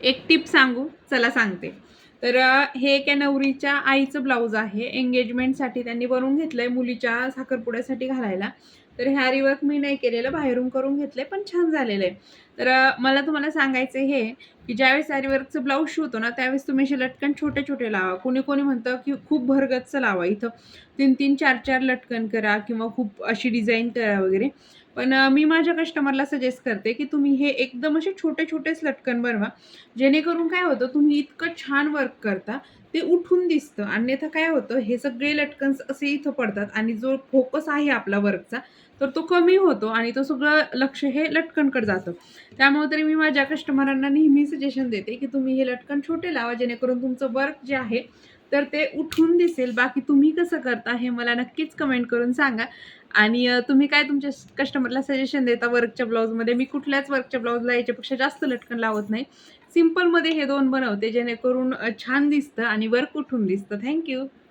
एक टिप सांगू, चला सांगते. तर हे एका नवरीच्या आईचं ब्लाऊज आहे. एंगेजमेंटसाठी त्यांनी बनवून घेतलंय मुलीच्या साखरपुड्यासाठी घालायला. तर हे आरी वर्क मी नाही केलेलं, बाहेरून करून घेतलंय, पण छान झालेलं आहे. तर मला तुम्हाला सांगायचं हे, की ज्यावेळेस आरी वर्कचं ब्लाऊज शिवतो ना, त्यावेळेस तुम्ही असे लटकन छोटे-छोटे लावा. कोणी-कोणी म्हणतं, की खूप भरगच्च लावा. इथं 3-3, 4-4 लटकन करा किंवा खूप अशी डिझाइन करा वगैरे. पण मी माझ्या कस्टमरला सजेस्ट करते, की तुम्ही हे एकदम असे छोटे-छोटेच लटकन बनवा. जेणेकरून काय होतं, तुम्ही इतकं छान वर्क करता, ते उठून दिसतं. अन्यथा काय होतं, हे सगळे लटकन्स असे इथं पडतात आणि जो फोकस आहे आपला वर्कचा, तर तो कमी होतो आणि तो सगळं लक्ष हे लटकनकडे जातं. त्यामुळे तरी मी माझ्या कस्टमरांना नेहमी सजेशन देते, की तुम्ही हे लटकन छोटे लावा, जेणेकरून तुमचं वर्क जे आहे, तर ते उठून दिसेल. बाकी तुम्ही कसं करता, हे मला नक्कीच कमेंट करून सांगा. आणि तुम्ही काय तुमच्या कस्टमरला सजेशन देता वर्कच्या ब्लाउजमध्ये? मी कुठल्याच वर्कच्या ब्लाउजला याच्यापेक्षा जास्त लटकन लावत नाही. सिंपलमध्ये हे 2 बनवते जेणेकरून छान दिसतं आणि वर्क उठून दिसतं. Thank you.